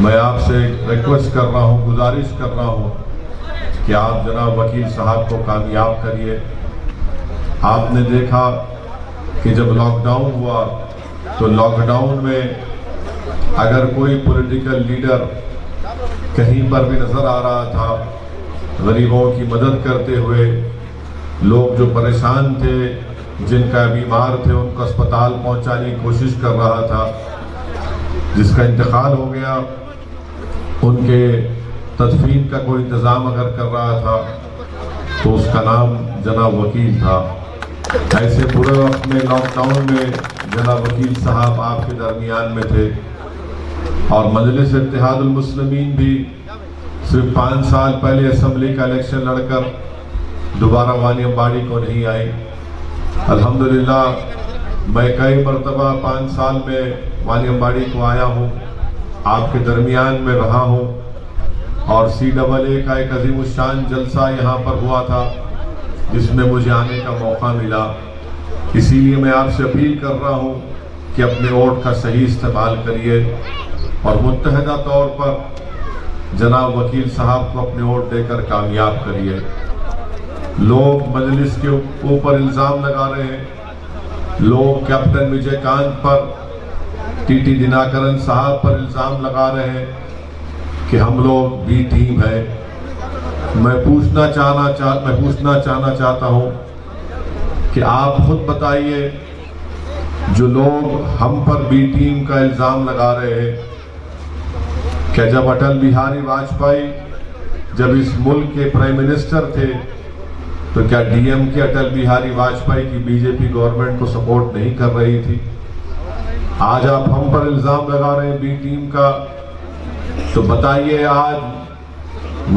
मैं आपसे रिक्वेस्ट कर रहा हूँ, गुजारिश कर रहा हूँ कि आप जनाब वकील साहब को कामयाब करिए। आपने देखा कि जब लॉकडाउन हुआ तो लॉकडाउन में अगर कोई पॉलिटिकल लीडर कहीं पर भी नज़र आ रहा था गरीबों की मदद करते हुए, लोग जो परेशान थे, जिनका बीमार थे, उनको अस्पताल पहुंचाने की कोशिश कर रहा था, जिसका इंतकाल हो गया उनके तदफीन का कोई इंतज़ाम अगर कर रहा था तो उसका नाम जनाब वकील था। ऐसे पूरे वक्त में लॉकडाउन में जनाब वकील साहब आपके दरमियान में थे और मजलिस इत्तेहादुल मुस्लिमीन भी सिर्फ 5 साल पहले असम्बली का इलेक्शन लड़कर दोबारा वानियम्बाड़ी को नहीं आई। अल्हम्दुलिल्लाह मैं कई मरतबा 5 साल में वानियम्बाड़ी को आया हूँ, आपके दरमियान में रहा हूँ और CAA का एक अजीमुशान जलसा यहाँ पर हुआ था जिसमें मुझे आने का मौका मिला। इसीलिए मैं आपसे अपील कर रहा हूँ कि अपने वोट का सही इस्तेमाल करिए और मुत्तहदा तौर पर जनाब वकील साहब को अपने वोट देकर कामयाब करिए। लोग मजलिस के ऊपर इल्ज़ाम लगा रहे हैं, लोग कैप्टन विजयकांत पर, TT दिनाकरन साहब पर इल्ज़ाम लगा रहे हैं कि हम लोग बी टीम है। मैं पूछना चाहना चाहता हूं कि आप खुद बताइए, जो लोग हम पर बी टीम का इल्ज़ाम लगा रहे हैं, क्या जब अटल बिहारी वाजपेयी जब इस मुल्क के प्राइम मिनिस्टर थे तो क्या DMK अटल बिहारी वाजपेयी की BJP गवर्नमेंट को सपोर्ट नहीं कर रही थी? आज आप हम पर इल्ज़ाम लगा रहे हैं बी टीम का, तो बताइए आज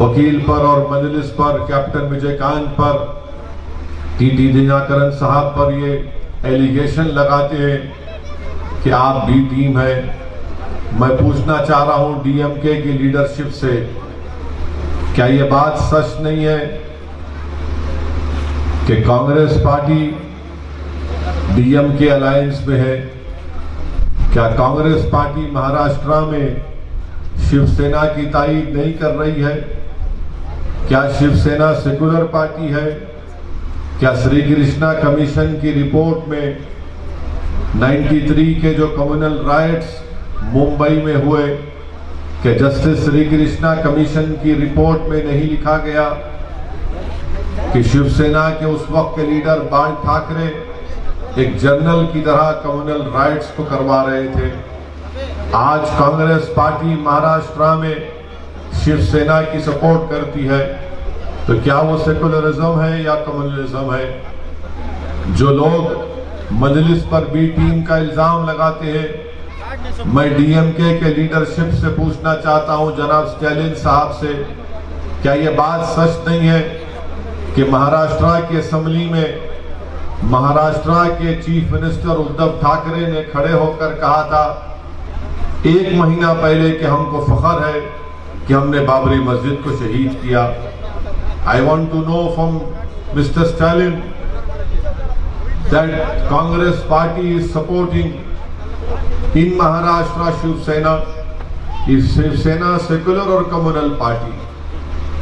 वकील पर और मजलिस पर, कैप्टन विजयकांत पर, TT दिनाकरन साहब पर ये एलिगेशन लगाते हैं कि आप बी टीम है। मैं पूछना चाह रहा हूं DMK की लीडरशिप से, क्या ये बात सच नहीं है कि कांग्रेस पार्टी DMK अलायंस में है? क्या कांग्रेस पार्टी महाराष्ट्र में शिवसेना की ताईद नहीं कर रही है? क्या शिवसेना सेकुलर पार्टी है? क्या श्री कृष्णा कमीशन की रिपोर्ट में 93 के जो कम्युनल राइट्स मुंबई में हुए, कि जस्टिस श्री कृष्णा कमीशन की रिपोर्ट में नहीं लिखा गया कि शिवसेना के उस वक्त के लीडर बाल ठाकरे एक जनरल की तरह कम्युनल राइट्स को करवा रहे थे? आज कांग्रेस पार्टी महाराष्ट्र में शिवसेना की सपोर्ट करती है, तो क्या वो सेकुलरिज्म है या कम्युनलिज्म है? जो लोग मजलिस पर बी टीम का इल्जाम लगाते हैं, मैं DMK के लीडरशिप से पूछना चाहता हूं, जनाब स्टैलिन साहब से, क्या ये बात सच नहीं है कि महाराष्ट्र की असेंबली में महाराष्ट्र के चीफ मिनिस्टर उद्धव ठाकरे ने खड़े होकर कहा था 1 महीना पहले कि हमको फख्र है कि हमने बाबरी मस्जिद को शहीद किया? I want to know from mister Stalin that Congress party is supporting in Maharashtra Shiv Sena. Is Shiv Sena secular और communal party?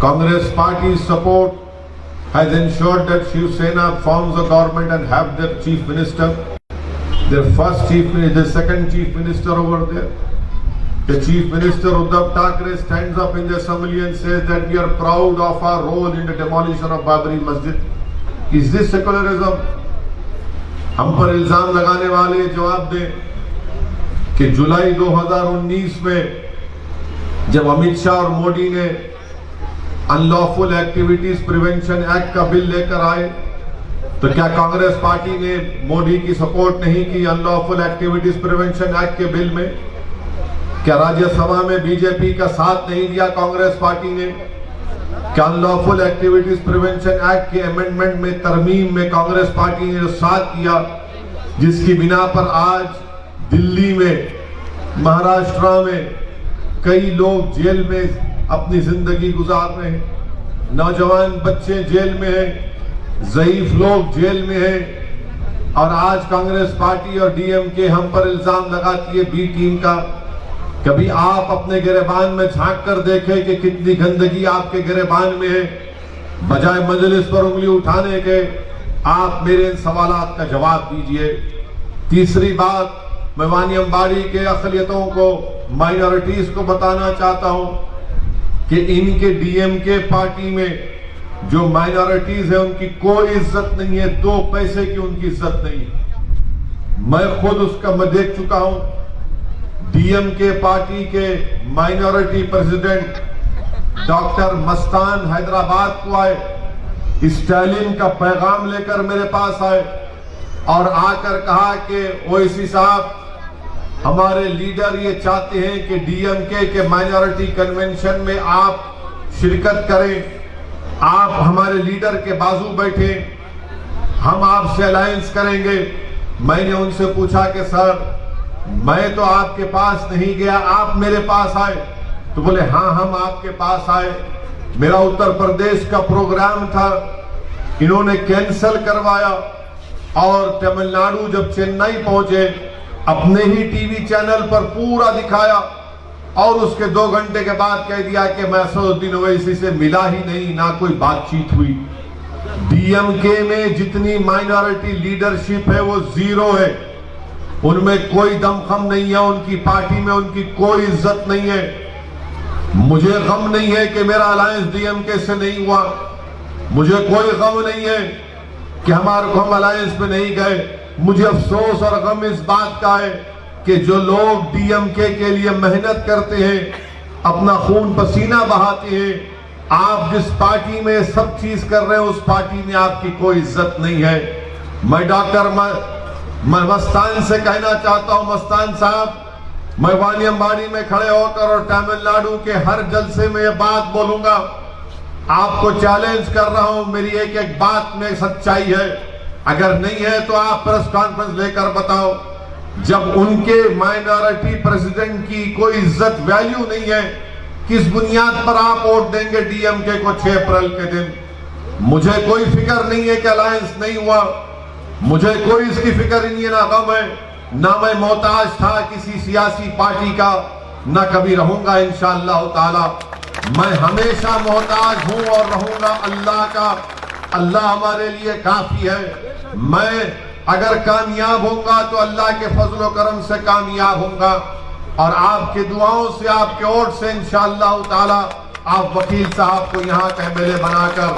Congress party support has ensured that Shiv Sena forms a government and have their chief minister, their first chief minister, the second chief minister over there. The chief minister Uddhav Thackeray stands up in the assembly and says that we are proud of our role in the demolition of Babri Masjid. Is this secularism? हम पर इल्जाम लगाने वाले जवाब दें कि जुलाई 2019 में जब अमित शाह और मोदी ने अनलॉफुल एक्टिविटीज प्रिवेंशन एक्ट का बिल लेकर आए, तो क्या कांग्रेस पार्टी ने मोदी की सपोर्ट नहीं की अनलॉफुल एक्टिविटीज प्रिवेंशन एक्ट के बिल में? क्या राज्यसभा में BJP का साथ नहीं दिया कांग्रेस पार्टी ने? क्या अनलॉफुल एक्टिविटीज प्रिवेंशन एक्ट के अमेंडमेंट में, तरमीम में कांग्रेस पार्टी ने जो साथ किया, जिसकी बिना पर आज दिल्ली में, महाराष्ट्र में कई लोग जेल में अपनी जिंदगी गुजार रहे हैं, नौजवान बच्चे जेल में हैं, ज़ईफ लोग जेल में हैं, और आज कांग्रेस पार्टी और DMK हम पर इल्जाम लगाती है बी टीम का कभी आप अपने गिरेबान में झांक कर देखें कि कितनी गंदगी आपके गिरेबान में है। बजाय मजलिस पर उंगली उठाने के आप मेरे इन सवालात का जवाब दीजिए। तीसरी बात, मैं वानी अम्बाड़ी के अक़लियतों को, माइनॉरिटीज को बताना चाहता हूं कि इनके डीएमके पार्टी में जो माइनॉरिटीज है उनकी कोई इज्जत नहीं है, 2 पैसे की उनकी इज्जत नहीं है। मैं खुद उसका मैं देख चुका हूं। डीएमके पार्टी के minority president doctor Mastan Hyderabad को आए, स्टालिन का पैगाम लेकर मेरे पास आए और आकर कहा कि ओवैसी साहब, हमारे लीडर ये चाहते हैं कि डीएमके के माइनॉरिटी कन्वेंशन में आप शिरकत करें, आप हमारे लीडर के बाजू बैठे, हम आपसे अलायंस करेंगे। मैंने उनसे पूछा कि सर, मैं तो आपके पास नहीं गया, आप मेरे पास आए। तो बोले हाँ, हम आपके पास आए। मेरा उत्तर प्रदेश का प्रोग्राम था, इन्होंने कैंसिल करवाया और तमिलनाडु जब चेन्नई पहुंचे, अपने ही टीवी चैनल पर पूरा दिखाया और उसके 2 घंटे के बाद कह दिया कि मैं असदुद्दीन ओवैसी से मिला ही नहीं, ना कोई बातचीत हुई। डीएमके में जितनी माइनॉरिटी लीडरशिप है वो 0 है, उनमें कोई दमखम नहीं है, उनकी पार्टी में उनकी कोई इज्जत नहीं है। मुझे गम नहीं है कि मेरा अलायंस डीएमके से नहीं हुआ, मुझे कोई गम नहीं है कि हम अलायंस में नहीं गए। मुझे अफसोस और गम इस बात का है कि जो लोग डीएमके के लिए मेहनत करते हैं, अपना खून पसीना बहाते हैं, आप जिस पार्टी में सब चीज कर रहे हैं उस पार्टी में आपकी कोई इज्जत नहीं है। मैं डॉक्टर मस्तान से कहना चाहता हूं, मस्तान साहब, मैं वानी अम्बाड़ी में खड़े होकर और तमिलनाडु के हर जलसे में ये बात बोलूंगा, आपको चैलेंज कर रहा हूं, मेरी एक एक बात में सच्चाई है। अगर नहीं है तो आप प्रेस कॉन्फ्रेंस लेकर बताओ। जब उनके माइनॉरिटी प्रेसिडेंट की कोई इज्जत वैल्यू नहीं है, किस बुनियाद पर आप वोट देंगे डीएमके को 6 अप्रैल के दिन? मुझे कोई फिक्र नहीं है कि अलायंस नहीं हुआ, मुझे कोई इसकी फिक्र नहीं है, ना गम है, ना मैं मोहताज था किसी सियासी पार्टी का, ना कभी रहूंगा इंशाअल्लाह ताला। मैं हमेशा मोहताज हूं और रहूंगा अल्लाह का। अल्लाह हमारे लिए काफी है। मैं अगर कामयाब होऊंगा तो अल्लाह के फजल व करम से कामयाब होऊंगा और आपके दुआओं से, आपके वोट से इंशाअल्लाह ताला आप वकील साहब को यहाँ का एमएलए बनाकर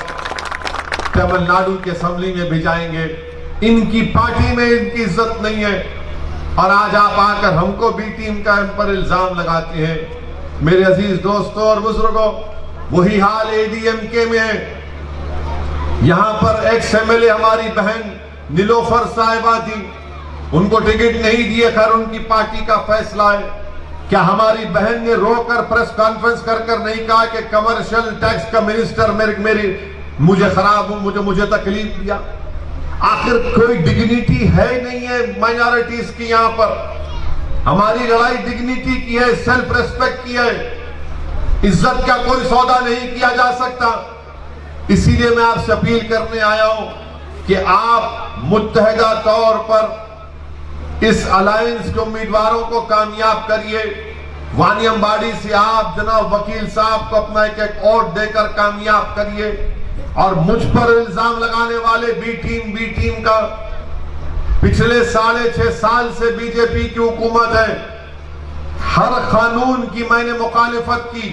तमिलनाडु के असेंबली में भेजाएंगे। इनकी पार्टी में इनकी इज्जत नहीं है और आज आप आकर हमको बी टीम का पर इल्जाम लगाते हैं। मेरे अजीज दोस्तों और बुजुर्गों, वही हाल एडीएमके में है। यहां पर एक्स एमएलए हमारी बहन नीलोफर साहिबा थी, उनको टिकट नहीं दिए, खैर उनकी पार्टी का फैसला है। क्या हमारी बहन ने रोकर प्रेस कॉन्फ्रेंस कर नहीं कहा कि कमर्शियल टैक्स का मिनिस्टर मुझे खराब हूं, मुझे तकलीफ दिया? आखिर कोई डिग्निटी है नहीं है माइनॉरिटीज की? यहां पर हमारी लड़ाई डिग्निटी की है, सेल्फ रेस्पेक्ट की है। इज्जत का कोई सौदा नहीं किया जा सकता। इसीलिए मैं आपसे अपील करने आया हूं कि आप मुत्तहदा तौर पर इस अलायंस के उम्मीदवारों को कामयाब करिए। वानी अम्बाड़ी से आप जनाब वकील साहब को अपना एक वोट देकर कामयाब करिए और मुझ पर इल्जाम लगाने वाले बी टीम का, पिछले 6.5 साल से बीजेपी की हुकूमत है। हर कानून की मैंने मुखालिफत की।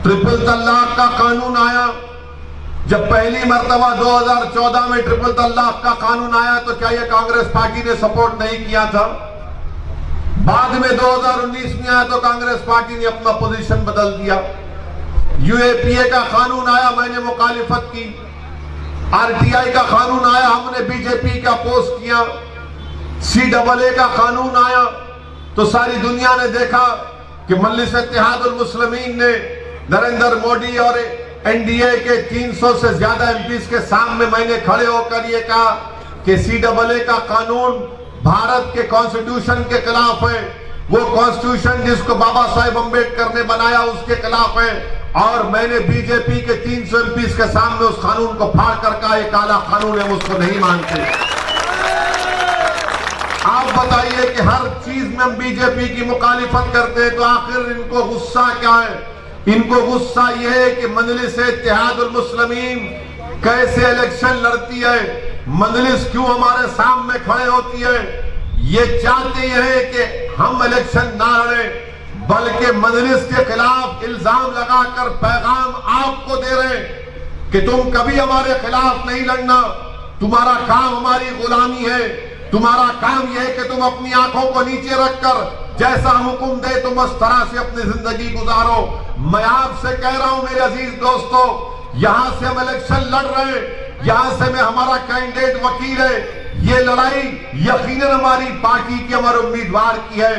ट्रिपल तलाक का कानून आया, जब पहली मर्तबा 2014 में ट्रिपल तलाक का कानून आया तो क्या यह कांग्रेस पार्टी ने सपोर्ट नहीं किया था? बाद में 2019 में आया तो कांग्रेस पार्टी ने अपना पोजीशन बदल दिया। यूएपीए का कानून आया, मैंने मुखालिफत की। आरटीआई का कानून आया, हमने बीजेपी का पोस्ट किया। CAA का कानून आया तो सारी दुनिया ने देखा कि मजलिस इत्तेहादुल मुस्लिमीन ने नरेंद्र मोदी और एनडीए के 300 से ज्यादा एमपीज के सामने मैंने खड़े होकर यह कहा कि CAA का कानून भारत के कॉन्स्टिट्यूशन के खिलाफ है। वो कॉन्स्टिट्यूशन जिसको बाबा साहेब अम्बेडकर ने बनाया उसके खिलाफ है और मैंने बीजेपी के 300 एमपीज के सामने उस कानून को फाड़ कर कहा यह काला कानून है, उसको नहीं मानते। आप बताइए कि हर चीज में हम बीजेपी की मुखालिफत करते हैं, तो आखिर इनको गुस्सा क्या है? इनको गुस्सा यह है कि मजलिस इत्तेहादुल मुस्लिमीन कैसे इलेक्शन लड़ती है, मजलिस क्यों हमारे सामने खड़े होती है। ये चाहते हैं कि हम इलेक्शन ना लड़े, बल्कि मजलिस के खिलाफ इल्जाम लगाकर पैगाम आपको दे रहे हैं कि तुम कभी हमारे खिलाफ नहीं लड़ना, तुम्हारा काम हमारी गुलामी है, तुम्हारा काम यह है कि तुम अपनी आंखों को नीचे रखकर जैसा हम हुक्म दे तुम उस तरह से अपनी जिंदगी गुजारो। मैं आपसे कह रहा हूं मेरे अजीज दोस्तों, यहां से हम इलेक्शन लड़ रहे हैं, यहां से मैं हमारा कैंडिडेट वकील है, ये लड़ाई यकीनन हमारी पार्टी की, हमारे उम्मीदवार की है,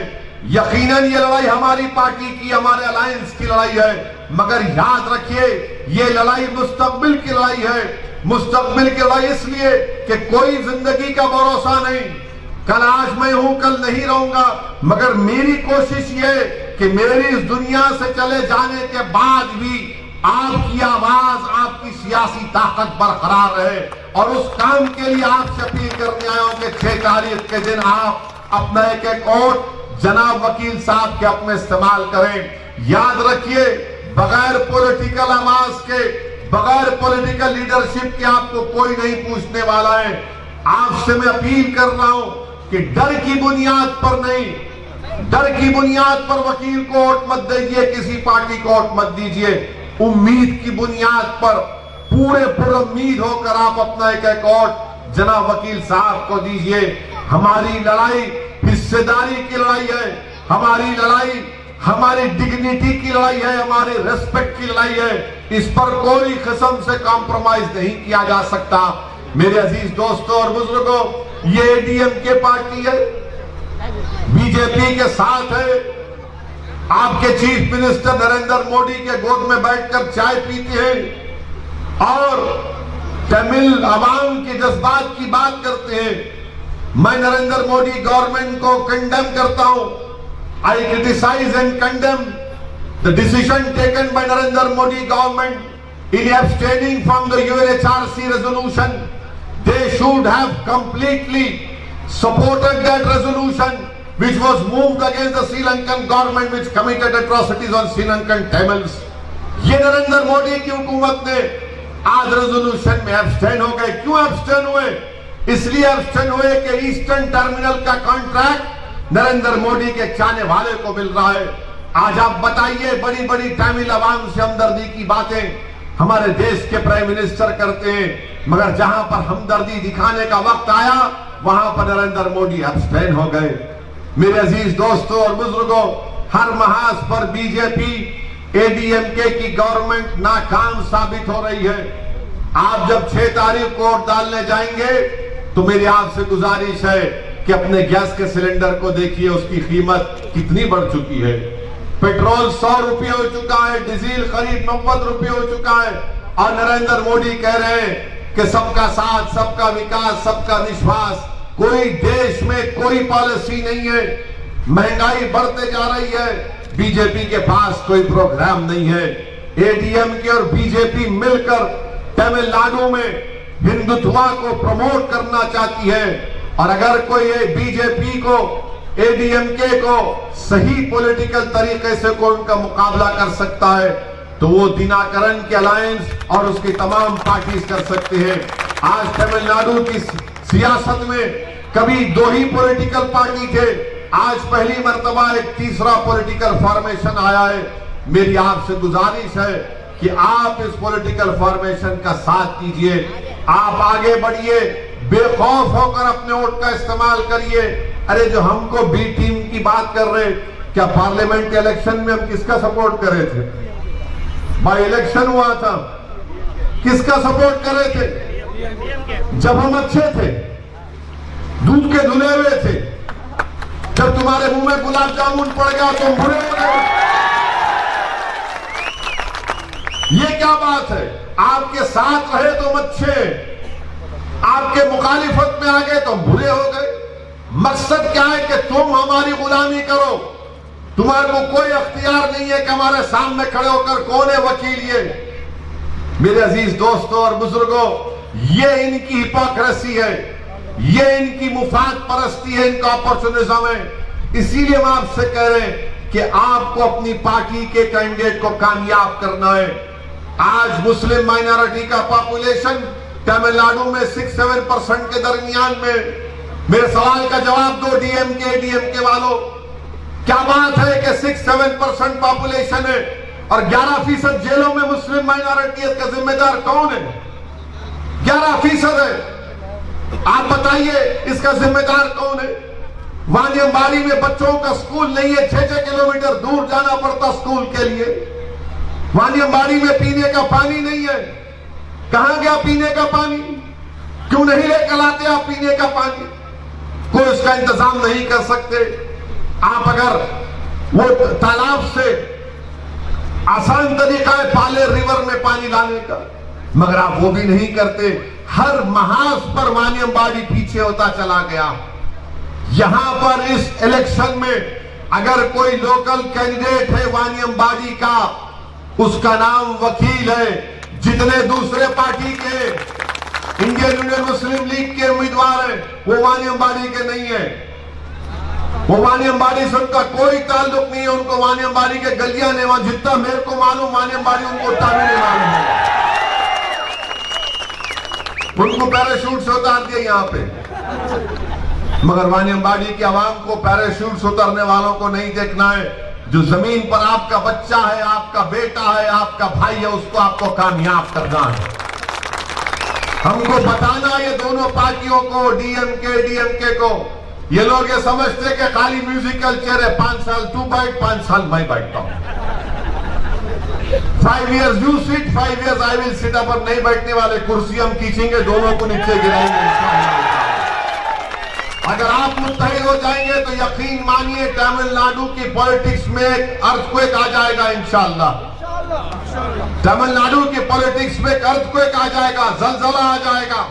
यकीनन ये लड़ाई हमारी पार्टी की, हमारे अलायंस की लड़ाई है। मगर याद रखिए ये लड़ाई मुस्तकबिल की लड़ाई है। मुस्तकबिल की लड़ाई इसलिए कि कोई जिंदगी का भरोसा नहीं, कल आज मैं हूं कल नहीं रहूंगा, मगर मेरी कोशिश ये कि मेरी इस दुनिया से चले जाने के बाद भी आपकी आवाज, आपकी सियासी ताकत बरकरार रहे। और उस काम के लिए आपसे अपील करने आया हूं कि 6 तारीख के दिन आप अपना एक एक वोट जनाब वकील साहब के अपने इस्तेमाल करें। याद रखिए बगैर पॉलिटिकल आवाज के, बगैर पॉलिटिकल लीडरशिप के आपको कोई नहीं पूछने वाला है। आपसे मैं अपील कर रहा हूं कि डर की बुनियाद पर नहीं, डर की बुनियाद पर वकील को वोट मत दीजिए, किसी पार्टी को वोट मत दीजिए। उम्मीद की बुनियाद पर पूरे पुरुम्मीद होकर आप अपना एक एक वोट जनाब वकील साहब को दीजिए। हमारी लड़ाई हिस्सेदारी की लड़ाई है, हमारी लड़ाई हमारी डिग्निटी की लड़ाई है, हमारी रिस्पेक्ट की लड़ाई है। इस पर कोई किस्म से कॉम्प्रोमाइज नहीं किया जा सकता। मेरे अजीज दोस्तों और बुजुर्गों, ये एडीएमके पार्टी है, बीजेपी के साथ है। आपके चीफ मिनिस्टर नरेंद्र मोदी के गोद में बैठकर चाय पीते हैं और तमिल अवाम के जज्बात की बात करते हैं। मैं नरेंद्र मोदी गवर्नमेंट को कंडेम करता हूं। I criticise and condemn the decision taken by Narendra Modi government in abstaining from the UNHRC resolution. They should have completely supported that resolution which was moved against the Sri Lankan government which committed atrocities on Sri Lankan Tamils. ये नरेंद्र मोदी की हुकूमत ने आज resolution में abstain हो गए। क्यों abstain हुए? इसलिए एब्स्टेन हुए कि ईस्टर्न टर्मिनल का कॉन्ट्रैक्ट नरेंद्र मोदी के चाहने वाले को मिल रहा है। आज आप बताइए, बड़ी बड़ी तमिल अवाम से हमदर्दी की बातें हमारे देश के प्राइम मिनिस्टर करते हैं, मगर जहां पर हमदर्दी दिखाने का वक्त आया वहां पर नरेंद्र मोदी एब्स्टेन हो गए। मेरे अजीज दोस्तों और बुजुर्गों, हर महाज पर बीजेपी एडीएमके की गवर्नमेंट नाकाम साबित हो रही है। आप जब 6 तारीख को वोट डालने जाएंगे तो मेरी आपसे गुजारिश है कि अपने गैस के सिलेंडर को देखिए, उसकी कीमत कितनी बढ़ चुकी है। पेट्रोल 100 रुपये हो चुका है, डीजल करीब 90 रुपये हो चुका है, और नरेंद्र मोदी कह रहे हैं कि सबका साथ, सबका विकास, सबका विश्वास। कोई देश में कोई पॉलिसी नहीं है, महंगाई बढ़ते जा रही है, बीजेपी के पास कोई प्रोग्राम नहीं है। एडीएमके और बीजेपी मिलकर तमिलनाडु में हिंदुत्व को प्रमोट करना चाहती है, और अगर कोई बीजेपी को, एडीएमके को सही पॉलिटिकल तरीके से कोई उनका मुकाबला कर सकता है तो वो दिनाकरन के अलायंस और उसकी तमाम पार्टीज कर सकते हैं। आज तमिलनाडु की सियासत में कभी 2 ही पॉलिटिकल पार्टी थे, आज पहली मर्तबा एक तीसरा पॉलिटिकल फॉर्मेशन आया है। मेरी आपसे गुजारिश है कि आप इस पॉलिटिकल फॉर्मेशन का साथ कीजिए, आप आगे बढ़िए, बेखौफ होकर अपने वोट का इस्तेमाल करिए। अरे जो हमको बी टीम की बात कर रहे, क्या पार्लियामेंट इलेक्शन में हम किसका सपोर्ट कर रहे थे? बाई इलेक्शन हुआ था, किसका सपोर्ट कर रहे थे? जब हम अच्छे थे, दूध के धुले हुए थे, जब तुम्हारे मुंह में गुलाब जामुन पड़ गया तो बुरे हो गए। ये क्या बात है? आपके साथ रहे तो अच्छे, आपके मुखालिफत में आ गए तो बुरे हो गए। मकसद क्या है कि तुम हमारी गुलामी करो, तुम्हारे को कोई अख्तियार नहीं है कि हमारे सामने खड़े होकर कौन है वकील। ये मेरे अजीज दोस्तों और बुजुर्गों, ये इनकी हिपोक्रेसी है, ये इनकी मुफाद परस्ती है, इनका अपॉर्चुनिज्म है। इसीलिए हम आपसे कह रहे हैं कि आपको अपनी पार्टी के कैंडिडेट को कामयाब करना है। आज मुस्लिम माइनॉरिटी का पॉपुलेशन तमिलनाडु में 6-7% के दरमियान में। मेरे सवाल का जवाब दो डीएमके वालों, क्या बात है कि 6-7% पॉपुलेशन है और 11% जेलों में मुस्लिम माइनॉरिटी का जिम्मेदार कौन है? 11% है। आप बताइए इसका जिम्मेदार कौन है? वानियमबाड़ी में बच्चों का स्कूल नहीं है, 6-6 किलोमीटर दूर जाना पड़ता स्कूल के लिए। वानियमबाड़ी में पीने का पानी नहीं है। कहां गया पीने का पानी? क्यों नहीं लेकर आते आप पीने का पानी? कोई उसका इंतजाम नहीं कर सकते। आप अगर वो तालाब से आसान तरीका है पाले रिवर में पानी लाने का, मगर आप वो भी नहीं करते। हर महाज पर वानियमबाड़ी पीछे होता चला गया। यहां पर इस इलेक्शन में अगर कोई लोकल कैंडिडेट है वानियमबाड़ी का, उसका नाम वकील है। जितने दूसरे पार्टी के इंडियन यूनियन मुस्लिम लीग के उम्मीदवार हैं वो वानियमबाड़ी के नहीं है। वो वानियमबाड़ी से उनका कोई ताल्लुक नहीं है। उनको वानियमबाड़ी के गलियां ने, वहां जितना मेरे को मालूम वानियमबाड़ी उनको उतना भी नहीं मालूम है। उनको पैराशूट से उतार दिया यहां पे, मगर वानियमबाड़ी की आवाम को पैराशूट से उतरने वालों को नहीं देखना है। जो जमीन पर आपका बच्चा है, आपका बेटा है, आपका भाई है, उसको आपको कामयाब करना है। हमको बताना ये दोनों पार्टियों को, डीएमके को, ये लोग ये समझते कि खाली म्यूजिकल चेयर है, 5 साल तू बैठ, 5 साल मैं बैठता हूं, 5 years you sit, 5 years I will sit। पर नहीं बैठने वाले, कुर्सी हम खींचेंगे, दोनों को नीचे गिराएंगे। अगर आप मुत्तहिद हो जाएंगे तो यकीन मानिए तमिलनाडु की पॉलिटिक्स में अर्थक्वेक आ जाएगा इंशाअल्लाह। तमिलनाडु की पॉलिटिक्स में अर्थक्वेक आ जाएगा, जलजला आ जाएगा,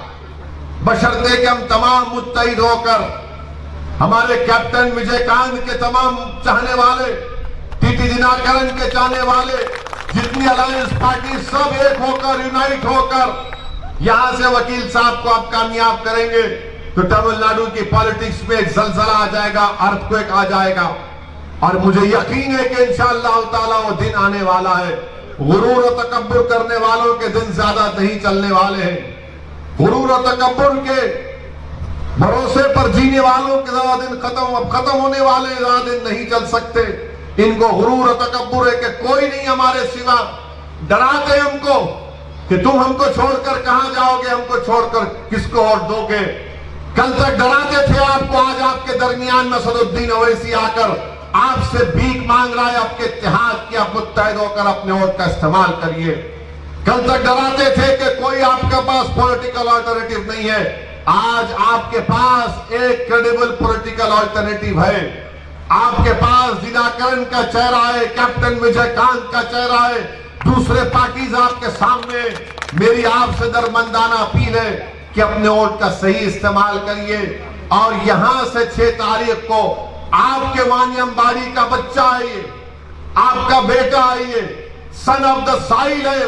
बशर्ते कि हम तमाम मुत्तहिद होकर, हमारे कैप्टन विजयकांत के तमाम चाहने वाले, टीटी दिनाकरन के चाहने वाले, जितनी अलायंस पार्टी सब एक होकर, यूनाइट होकर यहां से वकील साहब को आप कामयाब करेंगे तो तमिलनाडु की पॉलिटिक्स में एक जलजला आ जाएगा, अर्थक्वेक आ जाएगा। और मुझे यकीन है कि इंशाअल्लाह ताला वो दिन आने वाला है। गुरूर और तकब्बुर करने वालों के दिन ज्यादा नहीं चलने वाले हैं। गुरूर और तकब्बुर के भरोसे पर जीने वालों के ज्यादा दिन खत्म होने वाले, ज्यादा दिन नहीं चल सकते। इनको गुरूर और तकब्बुर है कि कोई नहीं हमारे सिवा। डराते हमको कि तुम हमको छोड़कर कहां जाओगे, हमको छोड़कर किसको वोट दोगे। कल तक डराते थे आपको, आज आपके दरमियान में सदुद्दीन ओवैसी आकर आपसे भीख मांग रहा है आपके इत्तेहाद की, आप मुत्तहिद होकर अपने वोट का इस्तेमाल करिए। कल तक डराते थे कि कोई आपके पास पॉलिटिकल अल्टरनेटिव नहीं है, आज आपके पास एक क्रेडिबल पॉलिटिकल अल्टरनेटिव है। आपके पास दिनाकरन का चेहरा है, कैप्टन विजयकांत का चेहरा है, दूसरे पार्टीज आपके सामने। मेरी आपसे दरमंदाना अपील है कि अपने वोट का सही इस्तेमाल करिए और यहां से 6 तारीख को आपके वानियमबाड़ी का बच्चा है, ये आपका बेटा है, ये सन ऑफ द साइल है,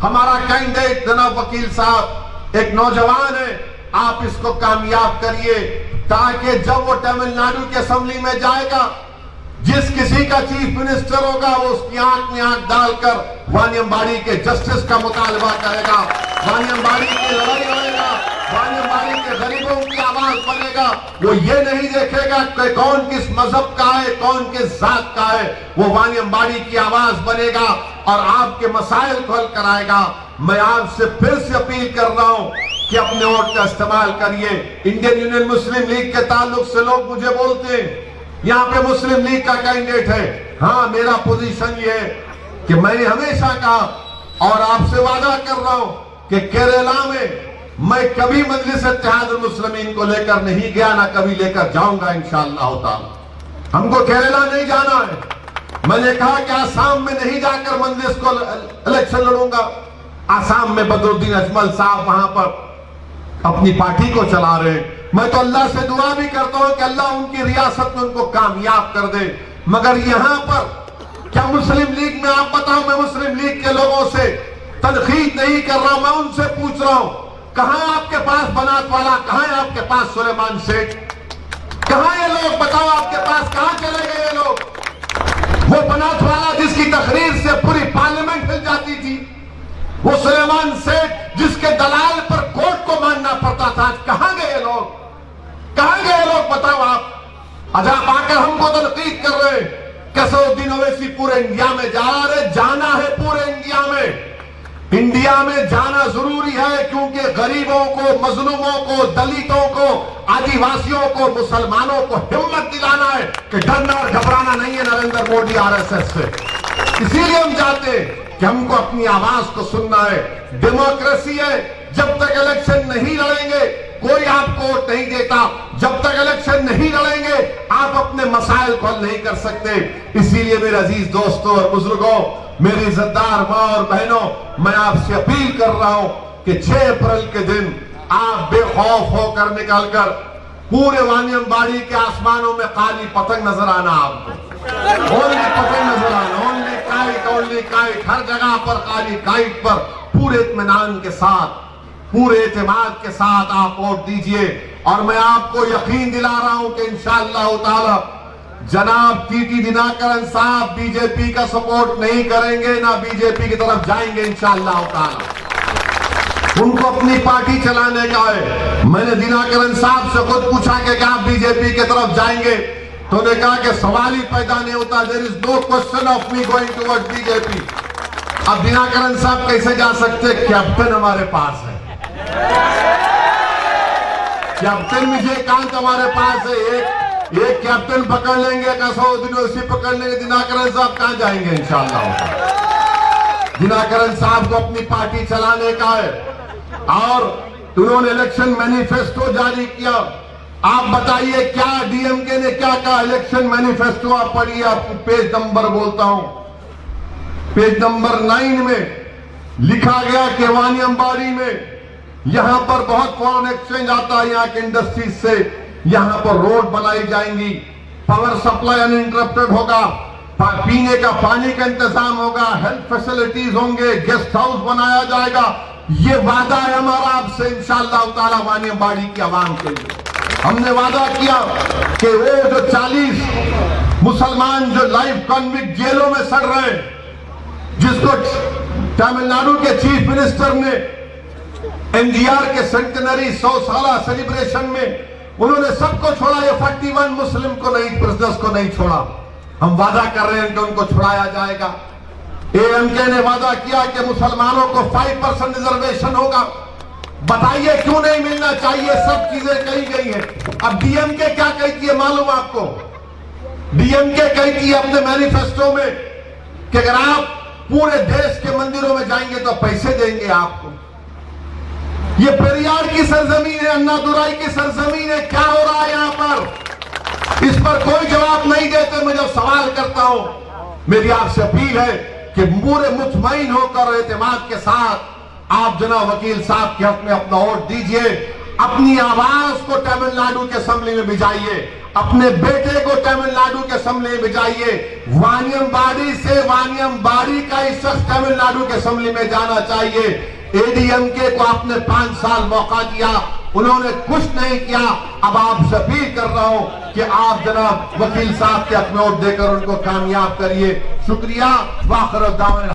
हमारा कैंडिडेट जनाब वकील साहब एक नौजवान है। आप इसको कामयाब करिए ताकि जब वो तमिलनाडु की असेंबली में जाएगा, जिस किसी का चीफ मिनिस्टर होगा वो उसकी आंख में आंख डालकर वानियमबाड़ी के जस्टिस का मुतालबा करेगा, वानियमबाड़ी की लड़ाई लड़ेगा, वानियमबाड़ी के गरीबों की आवाज बनेगा। वो ये नहीं देखेगा कि कौन किस मजहब का है, कौन किस जात का है, वो वानियमबाड़ी की आवाज बनेगा और आपके मसाइल को हल कराएगा। मैं आपसे फिर से अपील कर रहा हूं कि अपने वोट का इस्तेमाल करिए। इंडियन यूनियन मुस्लिम लीग के ताल्लुक से लोग मुझे बोलते हैं यहां पे मुस्लिम लीग का कैंडिडेट है। हाँ, मेरा पोजीशन ये है कि मैंने हमेशा कहा और आपसे वादा कर रहा हूं कि केरला में मैं कभी मजलिस इत्तेहादुल मुस्लिमीन को लेकर नहीं गया, ना कभी लेकर जाऊंगा इंशाअल्लाह ताला। हमको केरला नहीं जाना है। मैंने कहा कि आसाम में नहीं जाकर मजलिस को इलेक्शन लड़ूंगा। आसाम में बदरुद्दीन अजमल साहब वहां पर अपनी पार्टी को चला रहे हैं। मैं तो अल्लाह से दुआ भी करता हूं कि अल्लाह उनकी रियासत में उनको कामयाब कर दे। मगर यहां पर क्या मुस्लिम लीग में, आप बताओ, मैं मुस्लिम लीग के लोगों से तनकीद नहीं कर रहा, मैं उनसे पूछ रहा हूं कहां है आपके पास बनात वाला, कहां है आपके पास सुलेमान सेठ, कहां ये लोग बताओ, आपके पास कहां चले गए ये लोग? वो बनात वाला जिसकी तकरीर से पूरी पार्लियामेंट हिल जाती थी, वो सुलेमान सेठ जिसके दलाल पर कोर्ट को मानना पड़ता था, कहां गए लोग? कहां गए लोग बताओ आप? आज आप आकर हमको तनकीद कर रहे हैं। कसरुद्दीन ओवैसी पूरे इंडिया में जा रहे, जाना है पूरे इंडिया में। इंडिया में जाना जरूरी है क्योंकि गरीबों को, मजलूमों को, दलितों को, आदिवासियों को, मुसलमानों को हिम्मत दिलाना है कि डरना और घबराना नहीं है नरेंद्र मोदी आरएसएस से। इसीलिए हम चाहते हैं कि हमको अपनी आवाज को सुनना है। डेमोक्रेसी है, जब तक इलेक्शन नहीं लड़ेंगे कोई आपको वोट नहीं देता, जब तक इलेक्शन नहीं लड़ेंगे आप अपने मसाइल को हल नहीं कर सकते। इसीलिए मेरे अजीज दोस्तों और बुजुर्गों, मेरी इज्जतदार मां और बहनों, मैं आपसे अपील कर रहा हूं कि 6 अप्रैल के दिन आप बेखौफ होकर निकलकर पूरे वानियमबाड़ी के आसमानों में काली पतंग नजर आना, आपको ओनली पतंग नजर आना, ओनली काइट, हर जगह पर काली काइट पर पूरे इत्मीनान के साथ, पूरे एतमाद के साथ आप वोट दीजिए। और मैं आपको यकीन दिला रहा हूं कि इंशाअल्लाह ताला जनाब टीटी दिनाकरन साहब बीजेपी का सपोर्ट नहीं करेंगे, ना बीजेपी की तरफ जाएंगे इंशाअल्लाह ताला। उनको अपनी पार्टी चलाने का है। मैंने दिनाकरन साहब से खुद पूछा कि क्या आप बीजेपी की तरफ जाएंगे, तो उन्होंने कहा कि सवाल ही पैदा नहीं होता, there is no question of me going towards BJP. अब दिनाकरन साहब कैसे जा सकते? कैप्टन हमारे पास है, कैप्टन विजयकांत हमारे पास है। एक कैप्टन पकड़ लेंगे, कसरुद्दीन ओवैसी पकड़ लेंगे, दिनाकरन साहब कहां जाएंगे इंशाअल्लाह। दिनाकरन साहब को अपनी पार्टी चलाने का है और उन्होंने इलेक्शन मैनिफेस्टो जारी किया। आप बताइए क्या डीएमके ने क्या कहा इलेक्शन मैनिफेस्टो? आप पढ़िए, आपको पेज नंबर बोलता हूं, पेज नंबर 9 में लिखा गया कि वानियमबाड़ी में यहां पर बहुत फॉरेन एक्सचेंज आता है, यहां के इंडस्ट्रीज से, यहां पर रोड बनाई जाएंगी, पावर सप्लाई अनइंटरप्टेड होगा, पीने का पानी का इंतजाम होगा, हेल्थ फैसिलिटीज होंगे, गेस्ट हाउस बनाया जाएगा। ये वादा है हमारा आपसे इंशाअल्लाह ताला वानियमबाड़ी की आवाम के लिए। हमने वादा किया कि वो जो 40 मुसलमान जो लाइफ कॉन्विक्ट जेलों में सड़ रहे हैं, जिसको तमिलनाडु के चीफ मिनिस्टर ने एनजीआर के सेंटेनरी 100 साला सेलिब्रेशन में उन्होंने सबको छोड़ा, ये 41 मुस्लिम को नहीं, प्रिजनर्स को नहीं छोड़ा। हम वादा कर रहे हैं कि उनको छुड़ाया जाएगा। एएमके ने वादा किया कि मुसलमानों को 5% रिजर्वेशन होगा। बताइए क्यों नहीं मिलना चाहिए? सब चीजें कही गई हैं। अब डीएमके क्या कहती है मालूम आपको? डीएमके कहती है अपने मैनिफेस्टो में कि अगर आप पूरे देश के मंदिरों में जाएंगे तो पैसे देंगे आपको। ये पेरियार की सरजमीन है, अन्नादुराई की सरजमीन है, क्या हो रहा है यहां पर? इस पर कोई जवाब नहीं देते। मैं जब सवाल करता हूं, मेरी आपसे अपील है कि पूरे मुतमईन होकर एतमाद के साथ आप जनाब वकील साहब के हक में अपना वोट दीजिए। अपनी आवाज को तमिलनाडु के असेंबली में भिजाइए, अपने बेटे को तमिलनाडु के असेंबली में भिजाइए। वानियमबाड़ी से वानियमबाड़ी का ही शख्स तमिलनाडु के असेंबली में जाना चाहिए। एडीएमके को आपने 5 साल मौका दिया, उन्होंने कुछ नहीं किया। अब आपसे अपील कर रहा हूं कि आप जनाब वकील साहब के हक में वोट देकर उनको कामयाब करिए। शुक्रिया। वाखिर दावा।